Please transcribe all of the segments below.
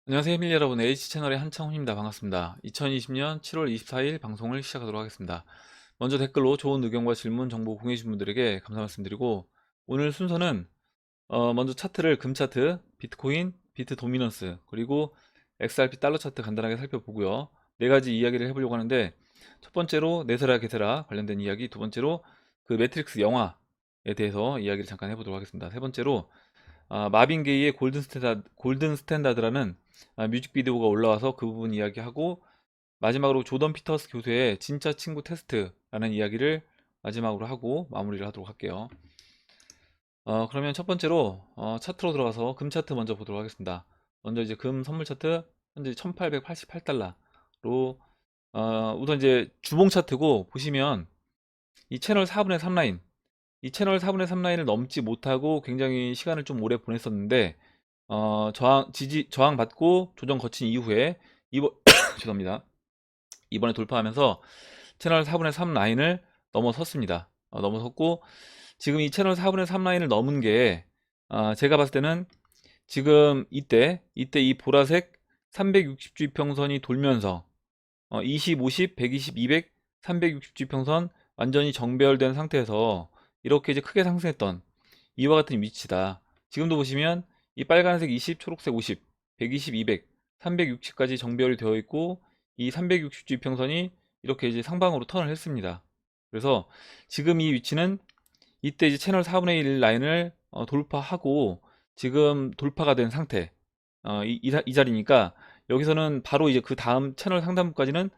안녕하세요, 밀리 여러분. H채널의 한창훈입니다. 반갑습니다. 2020년 7월 24일 방송을 시작하도록 하겠습니다. 먼저 댓글로 좋은 의견과 질문, 정보 공유해주신 분들에게 감사 말씀드리고, 오늘 순서는 먼저 차트를 금 차트, 비트코인, 비트 도미넌스, 그리고 XRP 달러 차트 간단하게 살펴보고요. 네 가지 이야기를 해보려고 하는데, 첫 번째로 네스라 게세라 관련된 이야기, 두 번째로 그 매트릭스 영화에 대해서 이야기를 잠깐 해보도록 하겠습니다. 세 번째로 마빈 게이의 골든 스탠다드라는 뮤직비디오가 올라와서 그 부분 이야기하고, 마지막으로 조던 피터스 교수의 진짜 친구 테스트라는 이야기를 마지막으로 하고 마무리를 하도록 할게요. 그러면 첫 번째로 차트로 들어가서 금 차트 먼저 보도록 하겠습니다. 먼저 이제 금 선물 차트 현재 1888달러로 우선 이제 주봉 차트고, 보시면 이 채널 4분의 3 라인, 이 채널 4분의 3 라인을 넘지 못하고 굉장히 시간을 좀 오래 보냈었는데, 저항 받고 조정 거친 이후에 이번 죄송합니다. 이번에 돌파하면서 채널 4분의 3 라인을 넘어섰습니다. 넘어섰고, 지금 이 채널 4분의 3 라인을 넘은 게 제가 봤을 때는 지금 이때 이 보라색 360주 이평선이 돌면서 20, 50, 120, 200, 360주 이평선 완전히 정배열된 상태에서 이렇게 이제 크게 상승했던 이와 같은 위치다. 지금도 보시면 이 빨간색 20, 초록색 50, 120, 200, 360까지 정배열이 되어 있고, 이 360주 이평선이 이렇게 이제 상방으로 턴을 했습니다. 그래서 지금 이 위치는 이때 이제 채널 4분의 1 라인을 돌파하고 지금 돌파가 된 상태, 이 자리니까 여기서는 바로 이제 그 다음 채널 상단부까지는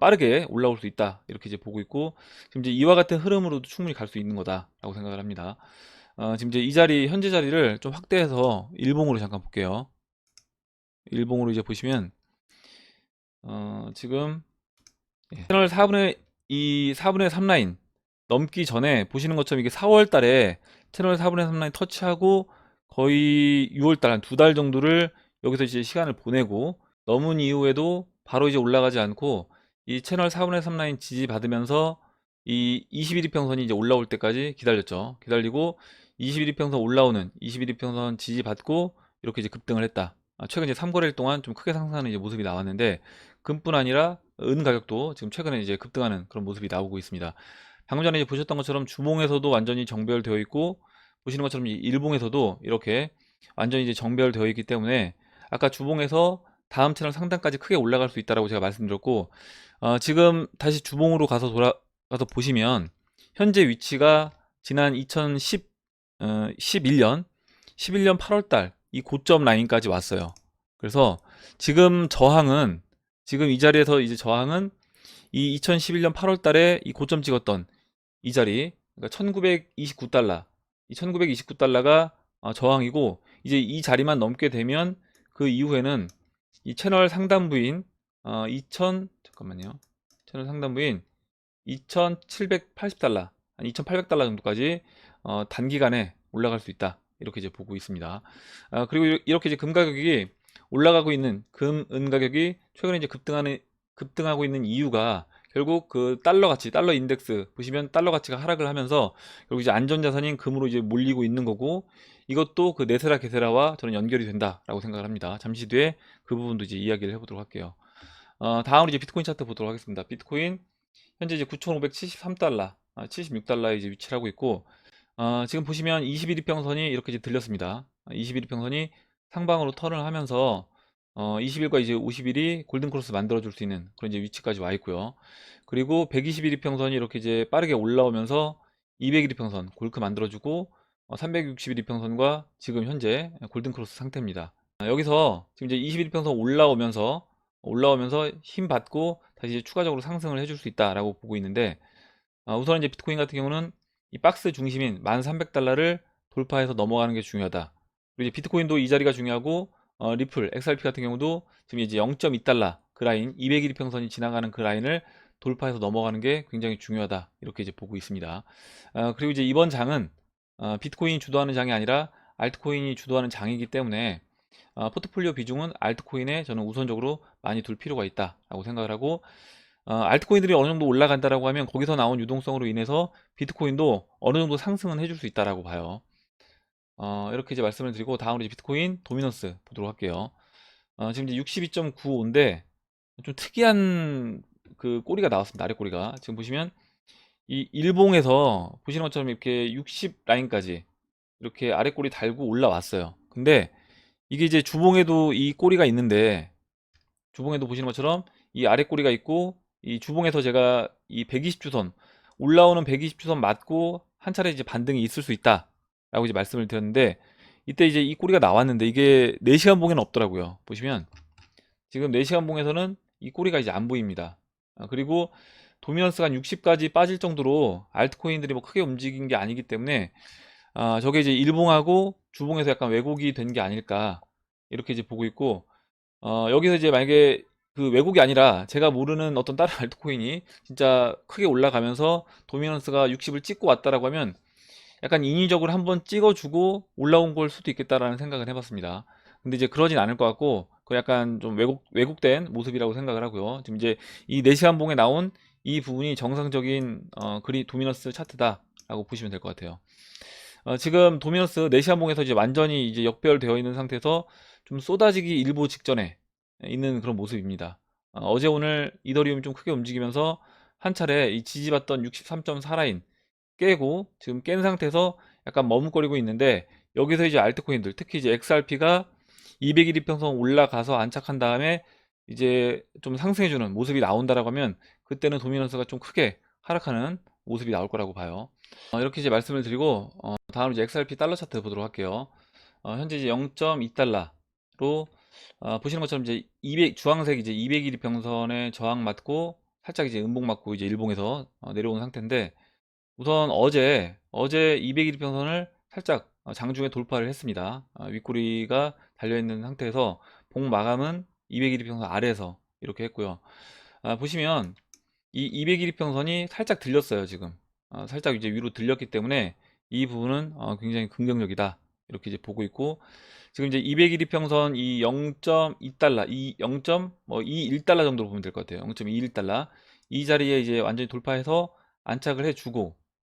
빠르게 올라올 수 있다, 이렇게 이제 보고 있고, 지금 이제 이와 같은 흐름으로도 충분히 갈 수 있는 거다라고 생각을 합니다. 지금 이제 이 자리, 현재 자리를 좀 확대해서 일봉으로 잠깐 볼게요. 일봉으로 이제 보시면 지금 채널 4분의 3 라인 넘기 전에 보시는 것처럼 이게 4월 달에 채널 4분의 3 라인 터치하고 거의 6월 달 한 두 달 정도를 여기서 이제 시간을 보내고, 넘은 이후에도 바로 이제 올라가지 않고 이 채널 4분의 3 라인 지지받으면서 이 21이평선이 이제 올라올 때까지 기다렸죠. 기다리고 21이평선 올라오는 21이평선 지지받고 이렇게 이제 급등을 했다. 최근 이제 3거래일 동안 좀 크게 상승하는 이제 모습이 나왔는데, 금뿐 아니라 은 가격도 지금 최근에 이제 급등하는 그런 모습이 나오고 있습니다. 방금 전에 이제 보셨던 것처럼 주봉에서도 완전히 정배열되어 있고, 보시는 것처럼 이 일봉에서도 이렇게 완전히 이제 정배열되어 있기 때문에 아까 주봉에서 다음 채널 상단까지 크게 올라갈 수 있다라고 제가 말씀드렸고, 지금 다시 주봉으로 가서 돌아가서 보시면 현재 위치가 지난 11년 8월 달 이 고점 라인까지 왔어요. 그래서 지금 저항은, 지금 이 자리에서 이제 저항은 이 2011년 8월 달에 이 고점 찍었던 이 자리, 그러니까 1929달러, 이 1929달러가 저항이고, 이제 이 자리만 넘게 되면 그 이후에는 이 채널 상단부인 채널 상단부인 2780달러, 한 2800달러 정도까지 단기간에 올라갈 수 있다, 이렇게 이제 보고 있습니다. 그리고 이렇게 이제 금 가격이 올라가고 있는, 은 가격이 최근에 이제 급등하고 있는 이유가 결국 그 달러 가치, 달러 인덱스 보시면 달러 가치가 하락을 하면서 결국 이제 안전자산인 금으로 이제 몰리고 있는 거고, 이것도 그 네스라 게세라와 저는 연결이 된다라고 생각을 합니다. 잠시 뒤에 그 부분도 이제 이야기를 해보도록 할게요. 다음으로 이제 비트코인 차트 보도록 하겠습니다. 비트코인 현재 이제 9,573달러, 76달러에 이제 위치를 하고 있고, 지금 보시면 21이평선이 이렇게 이제 들렸습니다. 21이평선이 상방으로 턴을 하면서 20일과 이제 50일이 골든 크로스 만들어 줄 수 있는 그런 이제 위치까지 와 있고요. 그리고 121이평선이 이렇게 이제 빠르게 올라오면서 201이평선 골크 만들어 주고, 361이평선과 지금 현재 골든 크로스 상태입니다. 여기서 지금 이제 21평선 올라오면서 힘 받고 다시 이제 추가적으로 상승을 해줄 수 있다라고 보고 있는데, 우선 이제 비트코인 같은 경우는 이 박스 중심인 1300달러를 돌파해서 넘어가는 게 중요하다. 그리고 이제 비트코인도 이 자리가 중요하고, 리플, XRP 같은 경우도 지금 이제 0.2달러 그 라인, 200일 평선이 지나가는 그 라인을 돌파해서 넘어가는 게 굉장히 중요하다, 이렇게 이제 보고 있습니다. 그리고 이제 이번 장은 비트코인이 주도하는 장이 아니라 알트코인이 주도하는 장이기 때문에 포트폴리오 비중은 알트코인에 저는 우선적으로 많이 둘 필요가 있다라고 생각을 하고, 알트코인들이 어느 정도 올라간다라고 하면 거기서 나온 유동성으로 인해서 비트코인도 어느 정도 상승은 해줄 수 있다라고 봐요. 이렇게 이제 말씀을 드리고 다음으로 이제 비트코인 도미넌스 보도록 할게요. 지금 이제 62.95인데 좀 특이한 그 꼬리가 나왔습니다. 아래 꼬리가 지금 보시면 이 일봉에서 보시는 것처럼 이렇게 60 라인까지 이렇게 아래 꼬리 달고 올라왔어요. 근데 이게 이제 주봉에도 이 꼬리가 있는데 주봉에도 보시는 것처럼 이 아래 꼬리가 있고 이 주봉에서 제가 이 120주선 올라오는 120주선 맞고 한 차례 이제 반등이 있을 수 있다 라고 이제 말씀을 드렸는데 이때 이제 이 꼬리가 나왔는데 이게 4시간 봉에는 없더라고요. 보시면 지금 4시간 봉에서는 이 꼬리가 이제 안 보입니다. 그리고 도미넌스가 한 60까지 빠질 정도로 알트코인들이 뭐 크게 움직인 게 아니기 때문에 저게 이제 일봉하고 주봉에서 약간 왜곡이 된 게 아닐까 이렇게 이제 보고 있고 여기서 이제 만약에 그 왜곡이 아니라 제가 모르는 어떤 다른 알트코인이 진짜 크게 올라가면서 도미넌스가 60을 찍고 왔다라고 하면 약간 인위적으로 한번 찍어주고 올라온 걸 수도 있겠다라는 생각을 해봤습니다. 근데 이제 그러진 않을 것 같고 그 약간 좀 왜곡된 모습이라고 생각을 하고요. 지금 이제 이 4시간 봉에 나온 이 부분이 정상적인 도미넌스 차트다라고 보시면 될 것 같아요. 지금 도미너스 4시간 봉에서 이제 완전히 이제 역배열되어 있는 상태에서 좀 쏟아지기 일보 직전에 있는 그런 모습입니다. 어제 오늘 이더리움이 좀 크게 움직이면서 한 차례 이 지지받던 63.4 라인 깨고 지금 깬 상태에서 약간 머뭇거리고 있는데 여기서 이제 알트코인들 특히 이제 XRP가 200일 이평선 올라가서 안착한 다음에 이제 좀 상승해주는 모습이 나온다라고 하면 그때는 도미넌스가 좀 크게 하락하는 모습이 나올 거라고 봐요. 이렇게 이제 말씀을 드리고 다음 이제 XRP 달러 차트 보도록 할게요. 현재 이제 0.2달러로 보시는 것처럼 이제 200 주황색 이제 200일 이평선에 저항 맞고 살짝 이제 음봉 맞고 이제 일봉에서 내려온 상태인데 우선 어제 200일 이평선을 살짝 장중에 돌파를 했습니다. 윗꼬리가 달려있는 상태에서 봉 마감은 200일 이평선 아래에서 이렇게 했고요. 보시면 이 200일 이평선이 살짝 들렸어요 지금. 살짝 이제 위로 들렸기 때문에 이 부분은 굉장히 긍정적이다 이렇게 이제 보고 있고 지금 이제 200일 이평선 이 0.2달러 이 0.21달러 정도로 보면 될 것 같아요. 0.21달러 이 자리에 이제 완전히 돌파해서 안착을 해주고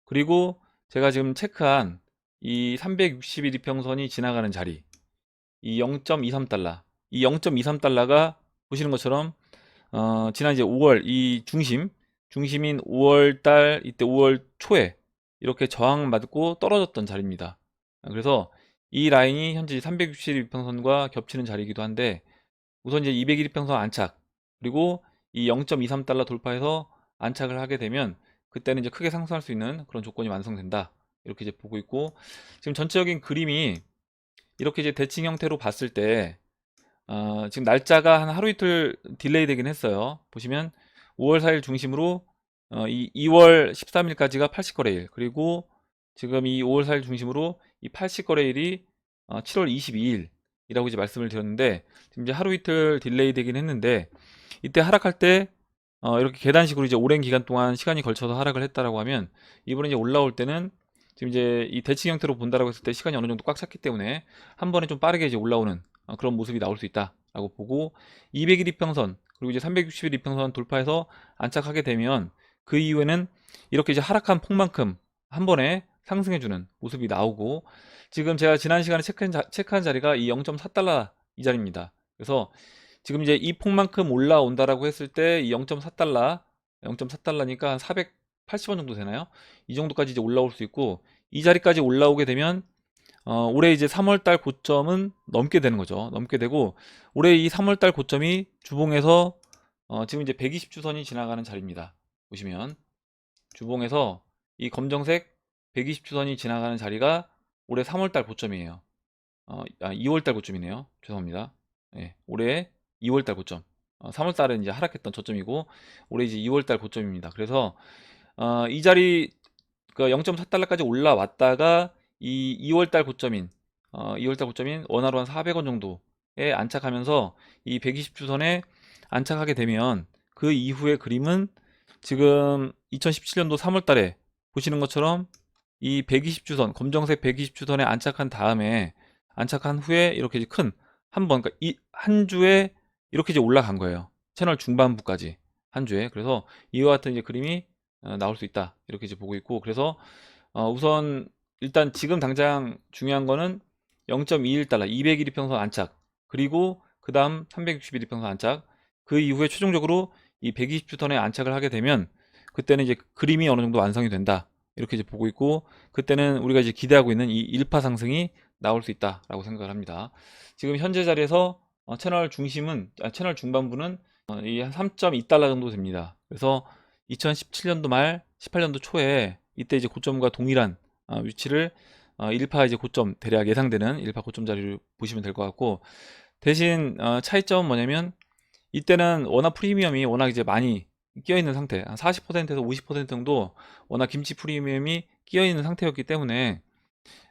그리고 제가 지금 체크한 이 360일 이평선이 지나가는 자리 이 0.23달러 이 0.23달러가 보시는 것처럼 지난 이제 5월 이 중심인 5월 달 이때 5월 초에 이렇게 저항 맞고 떨어졌던 자리입니다. 그래서 이 라인이 현재 360일평선과 겹치는 자리이기도 한데 우선 이제 200일평선 안착 그리고 이 0.23달러 돌파해서 안착을 하게 되면 그때는 이제 크게 상승할 수 있는 그런 조건이 완성된다. 이렇게 이제 보고 있고 지금 전체적인 그림이 이렇게 이제 대칭 형태로 봤을 때 지금 날짜가 한 하루 이틀 딜레이 되긴 했어요. 보시면 5월 4일 중심으로 이 2월 13일까지가 80거래일 그리고 지금 이 5월 4일 중심으로 이 80거래일이 7월 22일이라고 이제 말씀을 드렸는데 지금 이제 하루 이틀 딜레이 되긴 했는데 이때 하락할 때 이렇게 계단식으로 이제 오랜 기간 동안 시간이 걸쳐서 하락을 했다라고 하면 이번에 이제 올라올 때는 지금 이제 이 대칭 형태로 본다라고 했을 때 시간이 어느 정도 꽉 찼기 때문에 한 번에 좀 빠르게 이제 올라오는 그런 모습이 나올 수 있다라고 보고 200일 이평선 그리고 이제 360일 이평선 돌파해서 안착하게 되면 그 이후에는 이렇게 이제 하락한 폭만큼 한 번에 상승해주는 모습이 나오고 지금 제가 지난 시간에 체크한 자리가 이 0.4달러 이 자리입니다. 그래서 지금 이제 이 폭만큼 올라온다라고 했을 때 이 0.4달러 0.4달러니까 한 480원 정도 되나요? 이 정도까지 이제 올라올 수 있고 이 자리까지 올라오게 되면 올해 이제 3월달 고점은 넘게 되는 거죠. 넘게 되고 올해 이 3월달 고점이 주봉에서 지금 이제 120주선이 지나가는 자리입니다. 보시면 주봉에서 이 검정색 120주선이 지나가는 자리가 올해 3월달 고점이에요. 2월달 고점이네요. 죄송합니다. 네, 올해 2월달 고점. 3월달은 이제 하락했던 저점이고 올해 이제 2월달 고점입니다. 그래서 이 자리 그 0.4달러까지 올라왔다가 이 2월달 고점인 2월달 고점인 원화로 한 400원 정도에 안착하면서 이 120주선에 안착하게 되면 그 이후의 그림은 지금 2017년도 3월달에 보시는 것처럼 이 120주선 검정색 120주선에 안착한 다음에 안착한 후에 이렇게 이제 큰 한 번, 그러니까 이 한 주에 이렇게 이제 올라간 거예요. 채널 중반부까지 한 주에. 그래서 이와 같은 이제 그림이 나올 수 있다. 이렇게 이제 보고 있고, 그래서 우선 일단 지금 당장 중요한 거는 0.21달러, 200일 이평선 안착, 그리고 그 다음 360일 이평선 안착, 그 이후에 최종적으로 이 120주선에 안착을 하게 되면 그때는 이제 그림이 어느 정도 완성이 된다, 이렇게 이제 보고 있고, 그때는 우리가 이제 기대하고 있는 이 1파 상승이 나올 수 있다라고 생각을 합니다. 지금 현재 자리에서 채널 중심은, 채널 중반부는 이 한 3.2달러 정도 됩니다. 그래서 2017년도 말 18년도 초에 이때 이제 고점과 동일한 위치를 1파 이제 고점, 대략 예상되는 1파 고점 자리를 보시면 될 것 같고, 대신 차이점은 뭐냐면 이때는 워낙 프리미엄이 워낙 이제 많이 끼어 있는 상태, 한 40%에서 50% 정도 워낙 김치 프리미엄이 끼어 있는 상태였기 때문에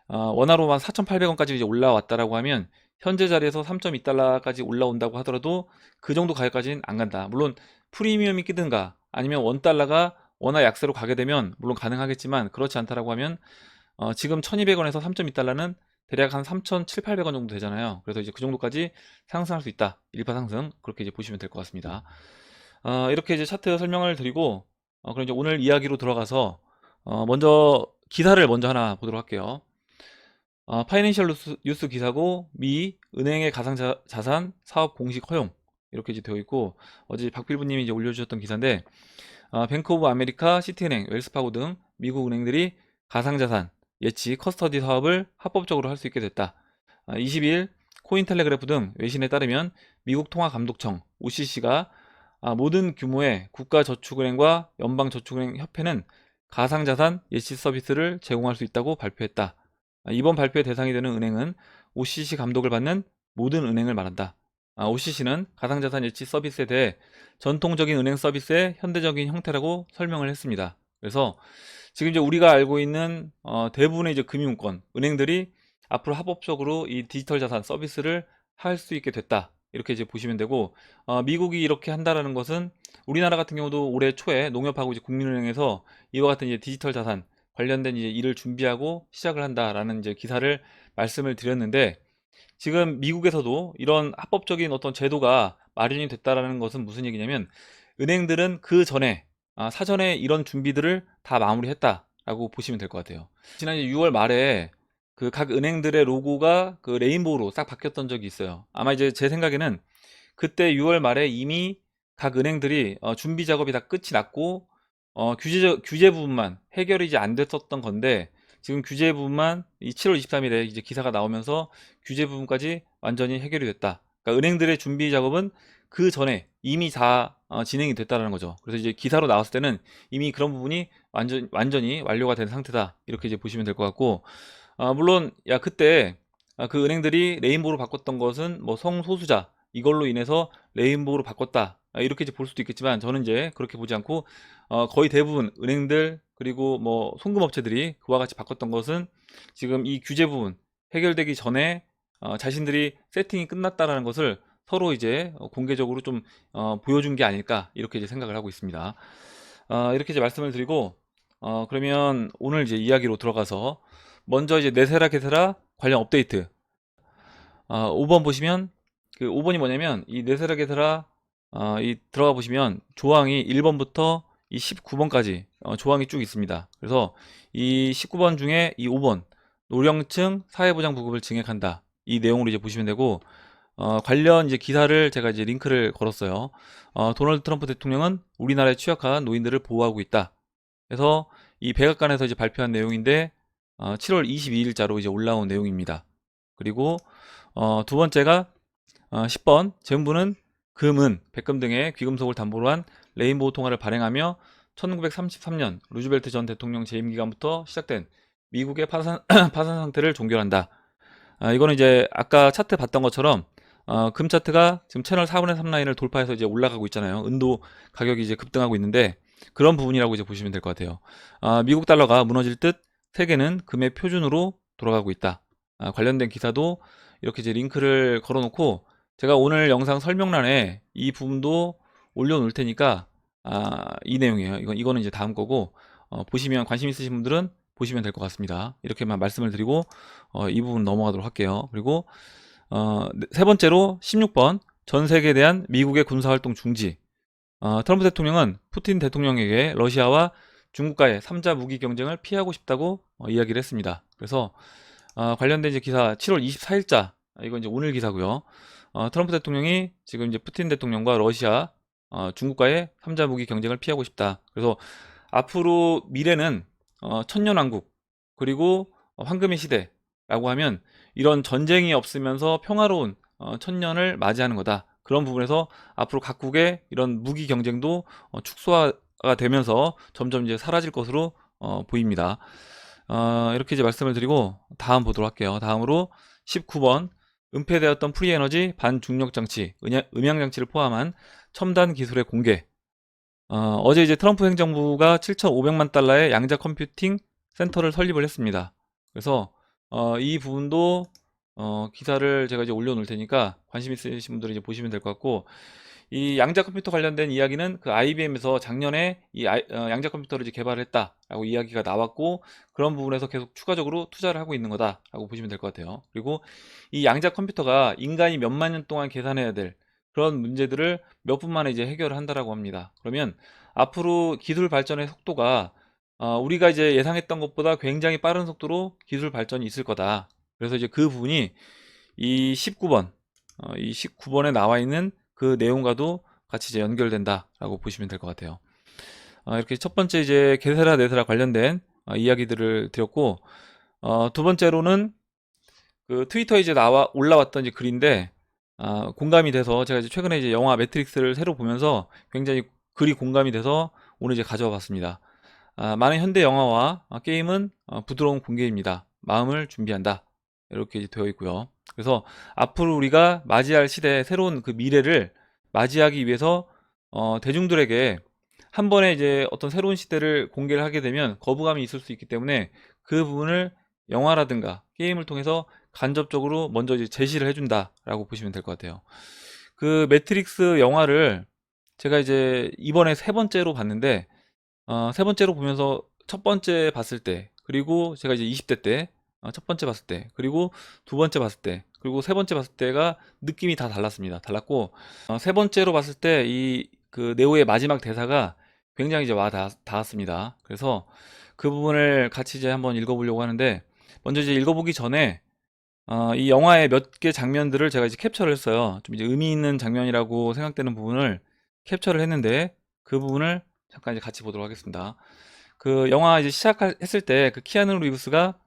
원화로만 4,800원까지 이제 올라왔다라고 하면 현재 자리에서 3.2달러까지 올라온다고 하더라도 그 정도 가격까지는 안 간다. 물론 프리미엄이 끼든가 아니면 원달러가 원화 약세로 가게 되면 물론 가능하겠지만, 그렇지 않다라고 하면 지금 1200원에서 3.2달러는 대략 한 3,700~800원 정도 되잖아요. 그래서 이제 그 정도까지 상승할 수 있다. 1파 상승. 그렇게 이제 보시면 될 것 같습니다. 이렇게 이제 차트 설명을 드리고, 그럼 이제 오늘 이야기로 들어가서 먼저 기사를 먼저 하나 보도록 할게요. 파이낸셜 뉴스 기사고, 미 은행의 가상자산 사업 공식 허용, 이렇게 이제 되어 있고, 어제 박필부님이 이제 올려주셨던 기사인데, 뱅크 오브 아메리카, 시티은행, 웰스파고 등 미국 은행들이 가상자산 예치 커스터디 사업을 합법적으로 할 수 있게 됐다. 20일 코인텔레그래프 등 외신에 따르면 미국 통화감독청 OCC가 모든 규모의 국가저축은행과 연방저축은행 협회는 가상자산 예치 서비스를 제공할 수 있다고 발표했다. 이번 발표의 대상이 되는 은행은 OCC 감독을 받는 모든 은행을 말한다. OCC는 가상자산 예치 서비스에 대해 전통적인 은행 서비스의 현대적인 형태라고 설명을 했습니다. 그래서 지금 이제 우리가 알고 있는 대부분의 이제 금융권, 은행들이 앞으로 합법적으로 이 디지털 자산 서비스를 할 수 있게 됐다, 이렇게 이제 보시면 되고, 미국이 이렇게 한다라는 것은 우리나라 같은 경우도 올해 초에 농협하고 이제 국민은행에서 이와 같은 이제 디지털 자산 관련된 이제 일을 준비하고 시작을 한다라는 이제 기사를 말씀을 드렸는데, 지금 미국에서도 이런 합법적인 어떤 제도가 마련이 됐다라는 것은 무슨 얘기냐면, 은행들은 그 전에 사전에 이런 준비들을 다 마무리했다라고 보시면 될 것 같아요. 지난 6월 말에 그 각 은행들의 로고가 그 레인보우로 싹 바뀌었던 적이 있어요. 아마 이제 제 생각에는 그때 6월 말에 이미 각 은행들이 준비 작업이 다 끝이 났고, 규제 부분만 해결이 이제 안 됐었던 건데, 지금 규제 부분만 이 7월 23일에 이제 기사가 나오면서 규제 부분까지 완전히 해결이 됐다. 그러니까 은행들의 준비 작업은 그 전에 이미 다 진행이 됐다는 거죠. 그래서 이제 기사로 나왔을 때는 이미 그런 부분이 완전히 완료가 된 상태다, 이렇게 이제 보시면 될 것 같고, 물론 그때 그 은행들이 레인보우로 바꿨던 것은 뭐 성소수자 이걸로 인해서 레인보우로 바꿨다, 이렇게 이제 볼 수도 있겠지만, 저는 이제 그렇게 보지 않고 거의 대부분 은행들 그리고 뭐 송금업체들이 그와 같이 바꿨던 것은 지금 이 규제 부분 해결되기 전에 자신들이 세팅이 끝났다라는 것을 서로 이제 공개적으로 좀 보여준 게 아닐까, 이렇게 이제 생각을 하고 있습니다. 이렇게 이제 말씀을 드리고, 그러면 오늘 이제 이야기로 들어가서 먼저 이제 네세라 게세라 관련 업데이트, 5번 보시면, 그 5번이 뭐냐면 이 네세라 게세라 이 들어가 보시면 조항이 1번부터 이 19번까지 조항이 쭉 있습니다. 그래서 이 19번 중에 이 5번 노령층 사회보장 부급을 증액한다, 이 내용으로 이제 보시면 되고, 관련 이제 기사를 제가 이제 링크를 걸었어요. 도널드 트럼프 대통령은 우리나라에 취약한 노인들을 보호하고 있다. 그래서 이 백악관에서 이제 발표한 내용인데 7월 22일자로 이제 올라온 내용입니다. 그리고 두 번째가 10번 정부는 금은 백금 등의 귀금속을 담보로 한 레인보우 통화를 발행하며 1933년 루즈벨트 전 대통령 재임 기간부터 시작된 미국의 파산, 파산 상태를 종결한다. 이거는 이제 아까 차트 봤던 것처럼 금 차트가 지금 채널 4분의 3 라인을 돌파해서 이제 올라가고 있잖아요. 은도 가격이 이제 급등하고 있는데 그런 부분이라고 이제 보시면 될 것 같아요. 미국 달러가 무너질 듯 세계는 금의 표준으로 돌아가고 있다. 관련된 기사도 이렇게 이제 링크를 걸어 놓고, 제가 오늘 영상 설명란에 이 부분도 올려놓을 테니까 이 내용이에요. 이거는 이제 다음 거고, 보시면 관심 있으신 분들은 보시면 될 것 같습니다. 이렇게만 말씀을 드리고 이 부분 넘어가도록 할게요. 그리고 세 번째로 16번 전 세계에 대한 미국의 군사활동 중지. 트럼프 대통령은 푸틴 대통령에게 러시아와 중국과의 3자 무기 경쟁을 피하고 싶다고 이야기를 했습니다. 그래서 관련된 이제 기사 7월 24일자, 이건 이제 오늘 기사고요. 트럼프 대통령이 지금 이제 푸틴 대통령과 러시아, 중국과의 3자 무기 경쟁을 피하고 싶다. 그래서 앞으로 미래는 천년왕국 그리고 황금의 시대라고 하면 이런 전쟁이 없으면서 평화로운 천년을 맞이하는 거다. 그런 부분에서 앞으로 각국의 이런 무기 경쟁도 축소가 되면서 점점 이제 사라질 것으로 보입니다. 이렇게 이제 말씀을 드리고 다음 보도록 할게요. 다음으로 19번 은폐되었던 프리에너지 반중력 장치, 음향 장치를 포함한 첨단 기술의 공개. 어제 이제 트럼프 행정부가 7,500만 달러의 양자 컴퓨팅 센터를 설립을 했습니다. 그래서 이 부분도 기사를 제가 이제 올려놓을 테니까 관심 있으신 분들은 이제 보시면 될 것 같고, 이 양자 컴퓨터 관련된 이야기는 그 IBM에서 작년에 이 양자 컴퓨터를 이제 개발을 했다라고 이야기가 나왔고, 그런 부분에서 계속 추가적으로 투자를 하고 있는 거다라고 보시면 될 것 같아요. 그리고 이 양자 컴퓨터가 인간이 몇만 년 동안 계산해야 될 그런 문제들을 몇 분 만에 이제 해결을 한다라고 합니다. 그러면 앞으로 기술 발전의 속도가 우리가 이제 예상했던 것보다 굉장히 빠른 속도로 기술 발전이 있을 거다. 그래서 이제 그 부분이 이 19번, 이 19번에 나와 있는 그 내용과도 같이 이제 연결된다라고 보시면 될 것 같아요. 이렇게 첫 번째 이제 게세라 네세라 관련된 이야기들을 드렸고, 두 번째로는 그 트위터에 이제 올라왔던 이제 글인데, 공감이 돼서 제가 이제 최근에 이제 영화 매트릭스를 새로 보면서 굉장히 글이 공감이 돼서 오늘 이제 가져와 봤습니다. 많은 현대 영화와 게임은 부드러운 공개입니다. 마음을 준비한다. 이렇게 이제 되어 있고요. 그래서 앞으로 우리가 맞이할 시대, 새로운 그 미래를 맞이하기 위해서 대중들에게 한 번에 이제 어떤 새로운 시대를 공개를 하게 되면 거부감이 있을 수 있기 때문에 그 부분을 영화라든가 게임을 통해서 간접적으로 먼저 이제 제시를 해준다라고 보시면 될 것 같아요. 그 매트릭스 영화를 제가 이제 이번에 세 번째로 봤는데, 세 번째로 보면서 첫 번째 봤을 때, 그리고 제가 이제 20대 때 첫 번째 봤을 때, 그리고 두 번째 봤을 때, 그리고 세 번째 봤을 때가 느낌이 다 달랐습니다. 달랐고, 세 번째로 봤을 때 이 그 네오의 마지막 대사가 굉장히 이제 닿았습니다. 그래서 그 부분을 같이 이제 한번 읽어보려고 하는데, 먼저 이제 읽어보기 전에 이 영화의 몇 개 장면들을 제가 이제 캡처를 했어요. 좀 이제 의미 있는 장면이라고 생각되는 부분을 캡처를 했는데, 그 부분을 잠깐 이제 같이 보도록 하겠습니다. 그 영화 이제 시작했을 때 그 키아누 리브스가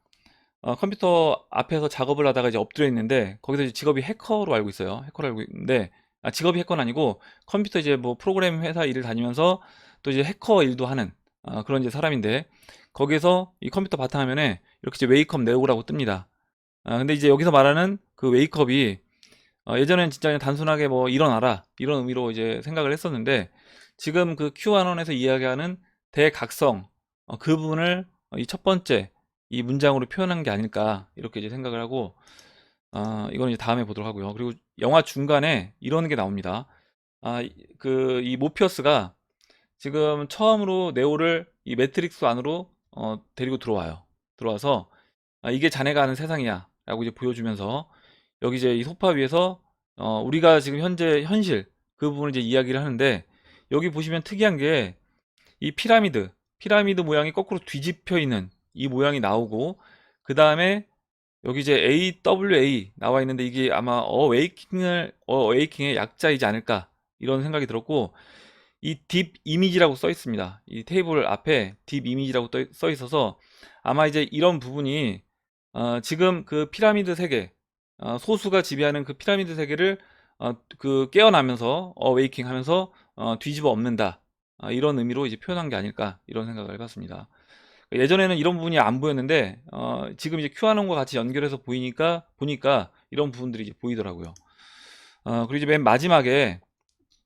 컴퓨터 앞에서 작업을 하다가 이제 엎드려 있는데, 거기서 이제 직업이 해커로 알고 있어요. 해커로 알고 있는데, 직업이 해커는 아니고 컴퓨터 이제 뭐 프로그램 회사 일을 다니면서 또 이제 해커 일도 하는 그런 이제 사람인데, 거기에서 이 컴퓨터 바탕화면에 이렇게 이제 웨이크업 네오라고 뜹니다. 근데 이제 여기서 말하는 그 웨이크업이 예전엔 진짜 그냥 단순하게 뭐 일어나라 이런 의미로 이제 생각을 했었는데, 지금 그 Q1에서 이야기하는 대각성, 그 부분을 이 첫 번째 이 문장으로 표현한 게 아닐까 이렇게 이제 생각을 하고, 이거는 이제 다음에 보도록 하고요. 그리고 영화 중간에 이런 게 나옵니다. 그 이 모피어스가 지금 처음으로 네오를 이 매트릭스 안으로 데리고 들어와서 이게 자네가 아는 세상이야 라고 이제 보여주면서, 여기 이제 이 소파 위에서 우리가 지금 현재 현실 그 부분을 이제 이야기를 하는데, 여기 보시면 특이한 게 이 피라미드 모양이 거꾸로 뒤집혀 있는 이 모양이 나오고, 그 다음에 여기 이제 AWA 나와 있는데, 이게 아마 어웨이킹의 약자이지 않을까 이런 생각이 들었고, 이 딥 이미지라고 써 있습니다. 이 테이블 앞에 딥 이미지라고 써 있어서 아마 이제 이런 부분이 지금 그 피라미드 세계, 소수가 지배하는 그 피라미드 세계를 그 깨어나면서 어웨이킹 하면서 뒤집어 엎는다, 이런 의미로 이제 표현한 게 아닐까 이런 생각을 해봤습니다. 예전에는 이런 부분이 안 보였는데 지금 이제 큐아논과 같이 연결해서 보니까 이런 부분들이 이제 보이더라고요. 그리고 이제 맨 마지막에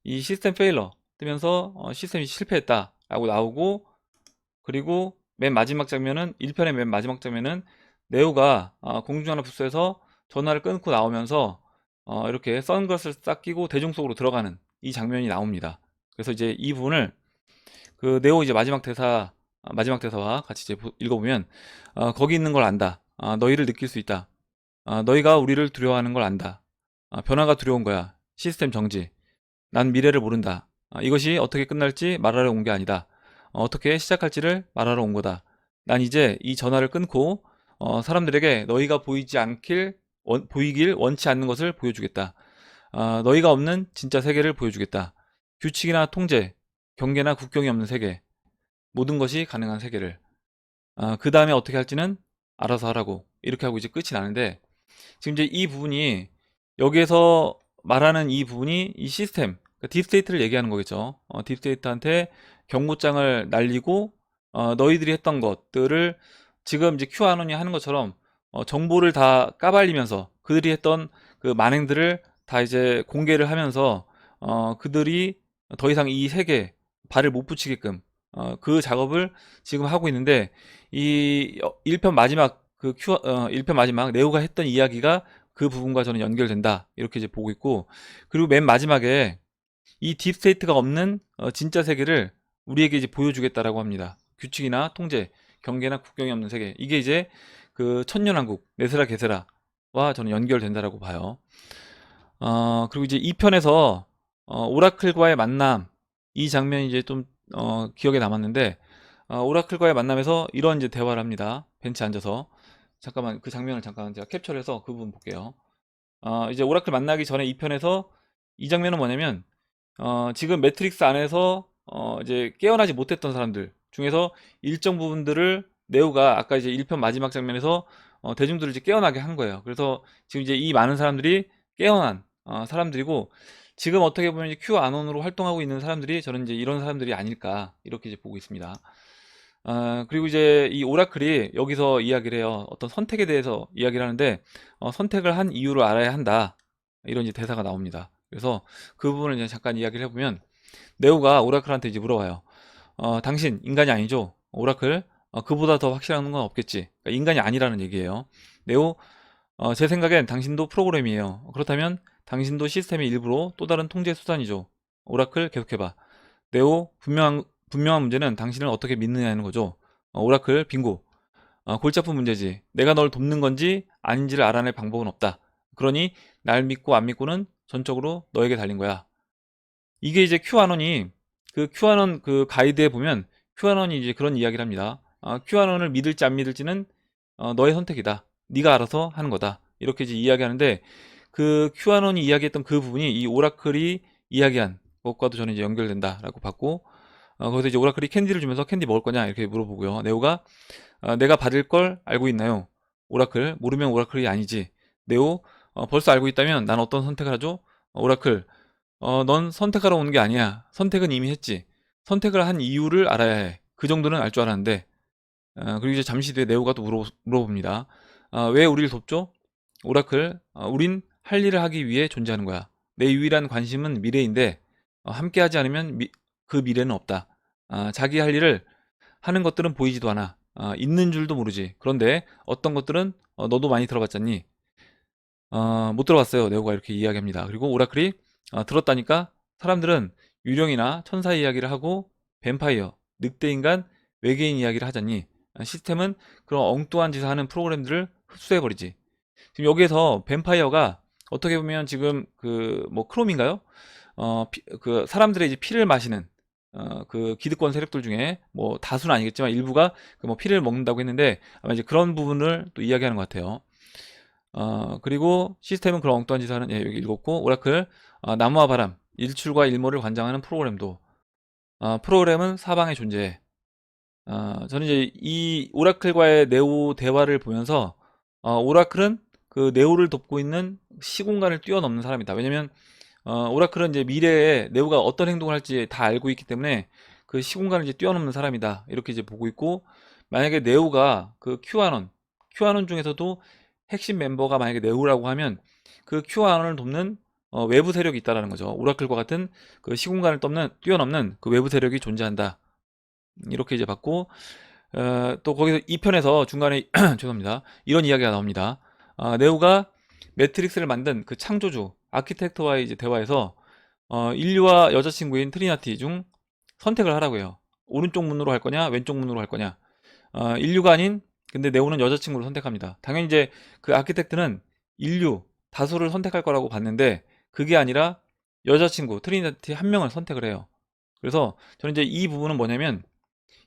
이 시스템 페일러 뜨면서 시스템이 실패했다 라고 나오고, 그리고 맨 마지막 장면은 1편의 맨 마지막 장면은 네오가 공중전화 부스에서 전화를 끊고 나오면서 이렇게 선글라스를 싹 끼고 대중 속으로 들어가는 이 장면이 나옵니다. 그래서 이제 이 부분을 그 네오 이제 마지막 대사와 같이 이제 읽어보면, 거기 있는 걸 안다. 너희를 느낄 수 있다. 너희가 우리를 두려워하는 걸 안다. 변화가 두려운 거야. 시스템 정지. 난 미래를 모른다. 이것이 어떻게 끝날지 말하러 온 게 아니다. 어떻게 시작할지를 말하러 온 거다. 난 이제 이 전화를 끊고 사람들에게 너희가 보이길 원치 않는 것을 보여주겠다. 너희가 없는 진짜 세계를 보여주겠다. 규칙이나 통제, 경계나 국경이 없는 세계, 모든 것이 가능한 세계를. 그 다음에 어떻게 할지는 알아서 하라고. 이렇게 하고 이제 끝이 나는데, 지금 이제 이 부분이, 여기에서 말하는 이 부분이 이 시스템, 그러니까 딥스테이트를 얘기하는 거겠죠. 딥스테이트한테 경고장을 날리고, 너희들이 했던 것들을 지금 이제 QAnon이 하는 것처럼 정보를 다 까발리면서 그들이 했던 그 만행들을 다 이제 공개를 하면서 그들이 더 이상 이 세계에 발을 못 붙이게끔 그 작업을 지금 하고 있는데, 이 1편 마지막 1편 마지막 네오가 했던 이야기가 그 부분과 저는 연결된다, 이렇게 이제 보고 있고, 그리고 맨 마지막에 이 딥스테이트가 없는 진짜 세계를 우리에게 이제 보여주겠다라고 합니다. 규칙이나 통제, 경계나 국경이 없는 세계. 이게 이제 그 천년왕국 네스라 게세라와 저는 연결된다라고 봐요. 그리고 이제 2편에서 오라클과의 만남, 이 장면이 이제 좀 기억에 남았는데, 오라클과의 만남에서 이런 이제 대화를 합니다. 벤치에 앉아서. 잠깐만 그 장면을 잠깐 제가 캡처를 해서 그 부분 볼게요. 이제 오라클 만나기 전에 2편에서 이 장면은 뭐냐면, 지금 매트릭스 안에서 이제 깨어나지 못했던 사람들 중에서 일정 부분들을 네오가 아까 이제 1편 마지막 장면에서 대중들을 이제 깨어나게 한 거예요. 그래서 지금 이제 이 많은 사람들이 깨어난 사람들이고, 지금 어떻게 보면 이제 큐 아논으로 활동하고 있는 사람들이, 저는 이제 이런 사람들이 아닐까, 이렇게 이제 보고 있습니다. 그리고 이제 이 오라클이 여기서 이야기를 해요. 어떤 선택에 대해서 이야기를 하는데, 선택을 한 이유를 알아야 한다, 이런 이제 대사가 나옵니다. 그래서 그 부분을 이제 잠깐 이야기를 해보면, 네오가 오라클한테 이제 물어봐요. 당신 인간이 아니죠? 오라클, 그보다 더 확실한 건 없겠지. 그러니까 인간이 아니라는 얘기예요. 네오, 제 생각엔 당신도 프로그램이에요. 그렇다면 당신도 시스템의 일부로 또 다른 통제 수단이죠. 오라클 계속해봐. 네오, 분명한 문제는 당신을 어떻게 믿느냐는 거죠. 오라클 빙고. 골치 아픈 문제지. 내가 널 돕는 건지 아닌지를 알아낼 방법은 없다. 그러니 날 믿고 안 믿고는 전적으로 너에게 달린 거야. 이게 이제 큐아논이, 그 큐아논 그 가이드에 보면 큐아논이 이제 그런 이야기를 합니다. 큐아논을 믿을지 안 믿을지는 너의 선택이다. 네가 알아서 하는 거다. 이렇게 이제 이야기하는데, 그 큐아논이 이야기했던 그 부분이 이 오라클이 이야기한 것과도 저는 이제 연결된다라고 봤고, 거기서 이제 오라클이 캔디를 주면서 캔디 먹을 거냐 이렇게 물어보고요. 네오가 내가 받을 걸 알고 있나요? 오라클, 모르면 오라클이 아니지. 네오, 벌써 알고 있다면 난 어떤 선택을 하죠? 오라클, 넌 선택하러 온 게 아니야. 선택은 이미 했지. 선택을 한 이유를 알아야 해. 그 정도는 알 줄 알았는데. 그리고 이제 잠시 뒤에 네오가 또 물어봅니다. 왜 우리를 돕죠? 오라클, 우린 할 일을 하기 위해 존재하는 거야. 내 유일한 관심은 미래인데, 함께 하지 않으면 그 미래는 없다. 자기 할 일을 하는 것들은 보이지도 않아. 있는 줄도 모르지. 그런데 어떤 것들은 너도 많이 들어봤잖니. 못 들어봤어요. 네오가 이렇게 이야기합니다. 그리고 오라클이 들었다니까. 사람들은 유령이나 천사 이야기를 하고 뱀파이어, 늑대인간, 외계인 이야기를 하잖니. 시스템은 그런 엉뚱한 짓을 하는 프로그램들을 흡수해버리지. 지금 여기에서 뱀파이어가 어떻게 보면 지금 그 뭐 크롬인가요? 그 사람들의 이제 피를 마시는 그 기득권 세력들 중에 뭐 다수는 아니겠지만 일부가 그 뭐 피를 먹는다고 했는데, 아마 이제 그런 부분을 또 이야기하는 것 같아요. 그리고 시스템은 그런 엉뚱한 짓을 하는, 예, 여기 읽었고, 오라클, 나무와 바람, 일출과 일몰을 관장하는 프로그램도, 프로그램은 사방에 존재해. 저는 이제 이 오라클과의 네오 대화를 보면서, 오라클은 그 네오를 돕고 있는 시공간을 뛰어넘는 사람이다. 왜냐면 오라클은 이제 미래에 네오가 어떤 행동을 할지 다 알고 있기 때문에 그 시공간을 이제 뛰어넘는 사람이다, 이렇게 이제 보고 있고, 만약에 네오가 그 큐아논 중에서도 핵심 멤버가 만약에 네오라고 하면, 그 큐아논을 돕는 외부 세력이 있다라는 거죠. 오라클과 같은 그 시공간을 뛰어넘는 그 외부 세력이 존재한다, 이렇게 이제 봤고, 또 거기서 2편에서 중간에 죄송합니다, 이런 이야기가 나옵니다. 네오가 매트릭스를 만든 그 창조주 아키텍트와의 이제 대화에서 인류와 여자친구인 트리나티 중 선택을 하라고 해요. 오른쪽 문으로 할 거냐, 왼쪽 문으로 할 거냐. 인류가 아닌, 근데 네오는 여자친구를 선택합니다. 당연히 이제 그 아키텍트는 인류 다수를 선택할 거라고 봤는데, 그게 아니라 여자친구 트리니티 한 명을 선택을 해요. 그래서 저는 이제 이 부분은 뭐냐면,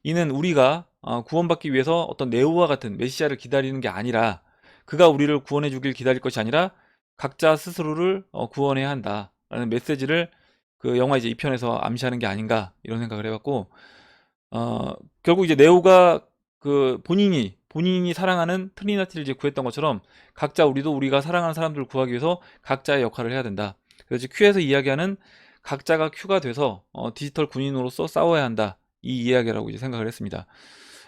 이는 우리가 구원받기 위해서 어떤 네오와 같은 메시아를 기다리는 게 아니라 그가 우리를 구원해 주길 기다릴 것이 아니라 각자 스스로를 구원해야 한다라는 메시지를 그 영화 이제 2편에서 암시하는 게 아닌가 이런 생각을 해봤고 어, 결국 이제 네오가 그 본인이 사랑하는 트리나티를 이제 구했던 것처럼 각자 우리가 사랑하는 사람들을 구하기 위해서 각자의 역할을 해야 된다. 그래서 이제 큐에서 이야기하는 각자가 큐가 돼서 디지털 군인으로서 싸워야 한다. 이 이야기라고 이제 생각을 했습니다.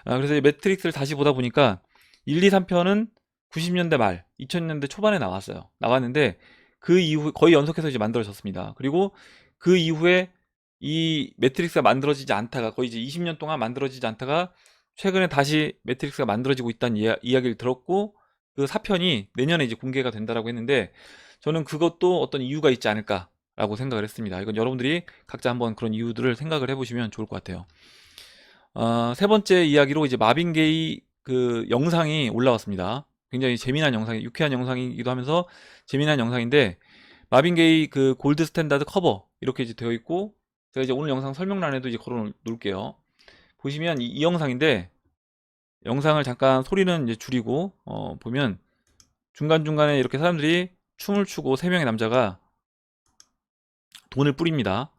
그래서 이 매트릭스를 다시 보다 보니까 1, 2, 3편은 90년대 말, 2000년대 초반에 나왔는데 그 이후 거의 연속해서 이제 만들어졌습니다. 그리고 그 이후에 이 매트릭스가 만들어지지 않다가 거의 이제 20년 동안 만들어지지 않다가 최근에 다시 매트릭스가 만들어지고 있다는 이야기를 들었고 그 4편이 내년에 이제 공개가 된다라고 했는데 저는 그것도 어떤 이유가 있지 않을까라고 생각을 했습니다. 이건 여러분들이 각자 한번 그런 이유들을 생각을 해보시면 좋을 것 같아요. 세 번째 이야기로 이제 마빈 게이 그 영상이 올라왔습니다. 굉장히 재미난 영상이, 유쾌한 영상이기도 하면서 재미난 영상인데, 마빈 게이 그 골드 스탠다드 커버 이렇게 이제 되어 있고, 제가 이제 오늘 영상 설명란에도 이제 걸어 놓을게요. 보시면 이 영상인데, 영상을 잠깐 소리는 이제 줄이고, 보면 중간중간에 이렇게 사람들이 춤을 추고 세 명의 남자가 돈을 뿌립니다.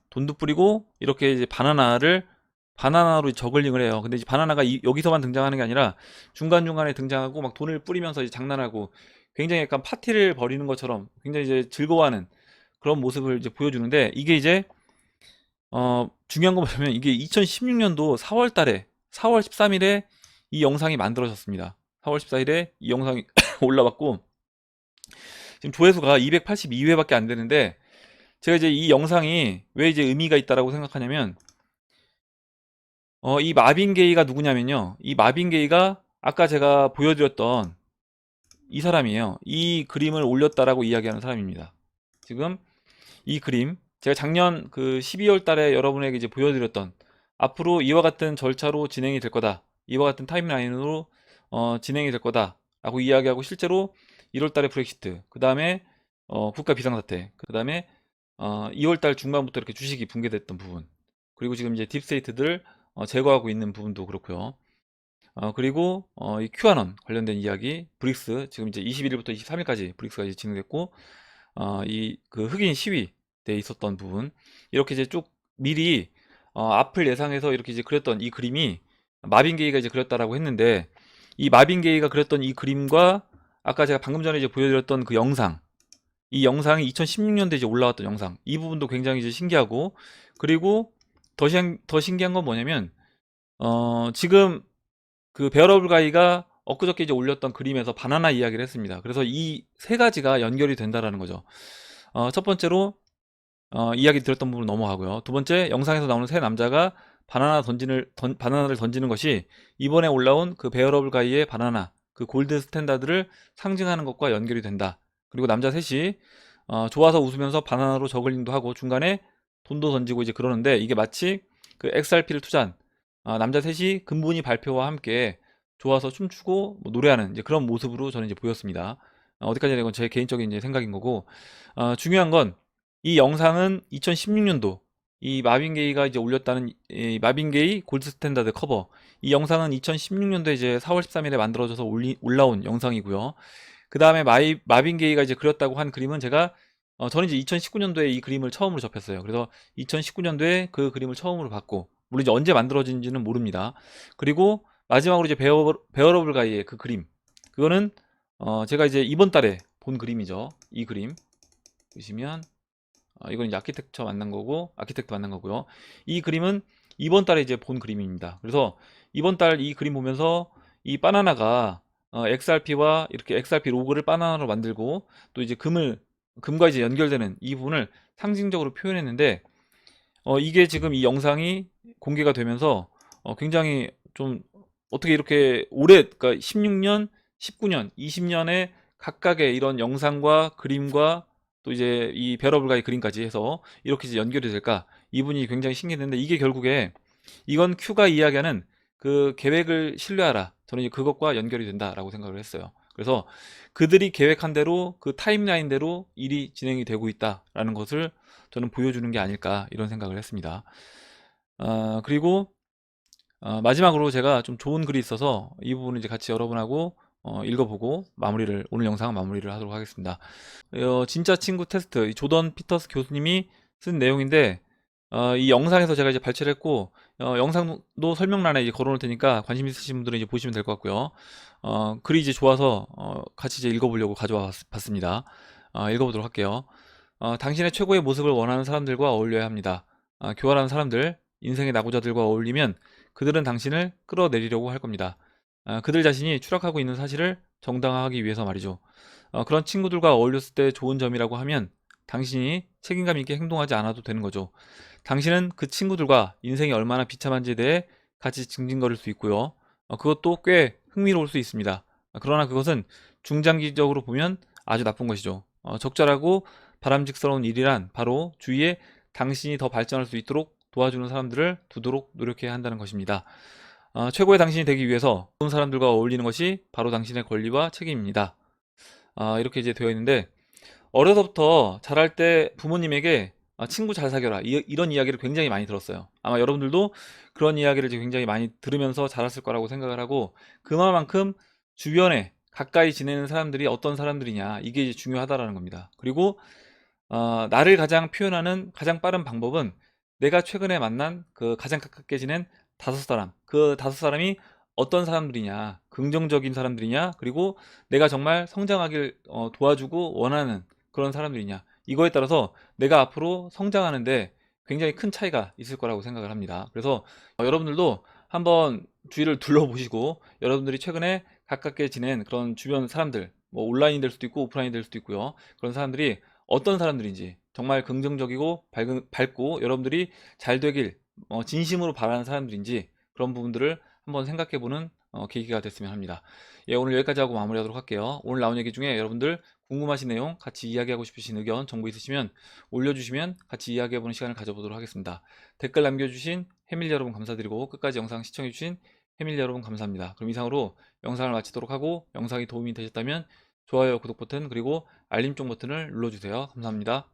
돈도 뿌리고 이렇게 이제 바나나로 저글링을 해요. 근데 이제 바나나가 여기서만 등장하는 게 아니라 중간중간에 등장하고 막 돈을 뿌리면서 이제 장난하고 굉장히 약간 파티를 벌이는 것처럼 굉장히 이제 즐거워하는 그런 모습을 이제 보여주는데, 이게 이제 중요한 거 뭐냐면 이게 2016년도 4월 달에 4월 13일에 이 영상이 만들어졌습니다. 4월 14일에 이 영상이 올라왔고 지금 조회수가 282회밖에 안 되는데, 제가 이제 이 영상이 왜 이제 의미가 있다라고 생각하냐면 이 마빈 게이가 누구냐면요. 이 마빈 게이가 아까 제가 보여드렸던 이 사람이에요. 이 그림을 올렸다라고 이야기하는 사람입니다. 지금 이 그림 제가 작년 그 12월 달에 여러분에게 이제 보여드렸던 앞으로 이와 같은 절차로 진행이 될 거다. 이와 같은 타임라인으로 진행이 될 거다. 라고 이야기하고 실제로 1월 달에 브렉시트, 그 다음에 국가 비상사태, 그 다음에 2월 달 중반부터 이렇게 주식이 붕괴됐던 부분, 그리고 지금 이제 딥스테이트들 제거하고 있는 부분도 그렇고요. 그리고 이 큐아논 관련된 이야기, 브릭스 지금 이제 21일부터 23일까지 브릭스가 이제 진행됐고, 이 그 흑인 시위 때 있었던 부분, 이렇게 이제 쭉 미리 앞을 예상해서 이렇게 이제 그렸던 이 그림이 마빈 게이가 이제 그렸다라고 했는데, 이 마빈 게이가 그렸던 이 그림과 아까 제가 방금 전에 이제 보여드렸던 그 영상, 이 영상이 2016년도에 이제 올라왔던 영상, 이 부분도 굉장히 이제 신기하고, 그리고 더 신기한 건 뭐냐면 지금 그 베어러블 가이가 엊그저께 이제 올렸던 그림에서 바나나 이야기를 했습니다. 그래서 이 세 가지가 연결이 된다라는 거죠. 첫 번째로 이야기 들었던 부분 넘어가고요. 두 번째, 영상에서 나오는 세 남자가 바나나를 던지는 것이 이번에 올라온 그 베어러블 가이의 바나나, 그 골드 스탠다드를 상징하는 것과 연결이 된다. 그리고 남자 셋이 좋아서 웃으면서 바나나로 저글링도 하고 중간에 돈도 던지고 이제 그러는데, 이게 마치 그 XRP를 투자한 남자 셋이 근본이 발표와 함께 좋아서 춤추고 뭐 노래하는 이제 그런 모습으로 저는 이제 보였습니다. 어디까지나 이건 제 개인적인 이제 생각인 거고, 중요한 건 이 영상은 2016년도 이 마빈 게이가 이제 올렸다는 이 마빈 게이 골드 스탠다드 커버, 이 영상은 2016년도에 이제 4월 13일에 만들어져서 올라온 영상이고요. 그 다음에 마빈 게이가 이제 그렸다고 한 그림은 저는 이제 2019년도에 이 그림을 처음으로 접했어요. 그래서 2019년도에 그 그림을 처음으로 봤고, 물론 이제 언제 만들어진지는 모릅니다. 그리고 마지막으로 이제 베어러블 가이의 그 그림, 그거는 제가 이제 이번 달에 본 그림이죠. 이 그림 보시면 이건 이제 아키텍트 만난 거고요. 이 그림은 이번 달에 이제 본 그림입니다. 그래서 이번 달 이 그림 보면서 이 바나나가 XRP와 이렇게 XRP 로그를 바나나로 만들고 또 이제 금과 이제 연결되는 이 부분을 상징적으로 표현했는데, 이게 지금 이 영상이 공개가 되면서 굉장히 좀 어떻게 이렇게 그러니까 16년, 19년, 20년의 각각의 이런 영상과 그림과 또 이제 이 벼러불가의 그림까지 해서 이렇게 이제 연결이 될까? 이분이 굉장히 신기했는데, 이게 결국에 이건 큐가 이야기하는 그 계획을 신뢰하라. 저는 이제 그것과 연결이 된다라고 생각을 했어요. 그래서 그들이 계획한 대로 그 타임라인대로 일이 진행이 되고 있다라는 것을 저는 보여주는 게 아닐까 이런 생각을 했습니다. 그리고 마지막으로 제가 좀 좋은 글이 있어서 이 부분을 이제 같이 여러분하고 읽어보고 오늘 영상 마무리를 하도록 하겠습니다. 진짜 친구 테스트, 이 조던 피터스 교수님이 쓴 내용인데, 이 영상에서 제가 이제 발췌를 했고, 영상도 설명란에 이제 걸어놓을 테니까 관심 있으신 분들은 이제 보시면 될 것 같고요. 글이 이제 좋아서 같이 이제 읽어보려고 가져와 봤습니다. 읽어보도록 할게요. 당신의 최고의 모습을 원하는 사람들과 어울려야 합니다. 교활한 사람들, 인생의 낙오자들과 어울리면 그들은 당신을 끌어내리려고 할 겁니다. 그들 자신이 추락하고 있는 사실을 정당화하기 위해서 말이죠. 그런 친구들과 어울렸을 때 좋은 점이라고 하면 당신이 책임감 있게 행동하지 않아도 되는 거죠. 당신은 그 친구들과 인생이 얼마나 비참한지에 대해 같이 징징거릴 수 있고요. 그것도 꽤 흥미로울 수 있습니다. 그러나 그것은 중장기적으로 보면 아주 나쁜 것이죠. 적절하고 바람직스러운 일이란 바로 주위에 당신이 더 발전할 수 있도록 도와주는 사람들을 두도록 노력해야 한다는 것입니다. 최고의 당신이 되기 위해서 좋은 사람들과 어울리는 것이 바로 당신의 권리와 책임입니다. 이렇게 이제 되어 있는데, 어려서부터 자랄 때 부모님에게 친구 잘 사귀어라 이런 이야기를 굉장히 많이 들었어요. 아마 여러분들도 그런 이야기를 이제 굉장히 많이 들으면서 자랐을 거라고 생각을 하고, 그만큼 주변에 가까이 지내는 사람들이 어떤 사람들이냐, 이게 이제 중요하다라는 겁니다. 그리고 나를 가장 표현하는 가장 빠른 방법은 내가 최근에 만난 그 가장 가깝게 지낸 5사람, 그 5사람이 어떤 사람들이냐, 긍정적인 사람들이냐, 그리고 내가 정말 성장하길 도와주고 원하는 그런 사람들이냐, 이거에 따라서 내가 앞으로 성장하는데 굉장히 큰 차이가 있을 거라고 생각을 합니다. 그래서 여러분들도 한번 주위를 둘러보시고, 여러분들이 최근에 가깝게 지낸 그런 주변 사람들, 뭐 온라인이 될 수도 있고 오프라인이 될 수도 있고요, 그런 사람들이 어떤 사람들인지, 정말 긍정적이고 밝고 여러분들이 잘 되길 진심으로 바라는 사람들인지, 그런 부분들을 한번 생각해보는 계기가 됐으면 합니다. 예, 오늘 여기까지 하고 마무리하도록 할게요. 오늘 나온 얘기 중에 여러분들 궁금하신 내용, 같이 이야기하고 싶으신 의견, 정보 있으시면 올려주시면 같이 이야기해보는 시간을 가져보도록 하겠습니다. 댓글 남겨주신 해밀 여러분 감사드리고, 끝까지 영상 시청해주신 해밀 여러분 감사합니다. 그럼 이상으로 영상을 마치도록 하고, 영상이 도움이 되셨다면 좋아요, 구독 버튼, 그리고 알림종 버튼을 눌러주세요. 감사합니다.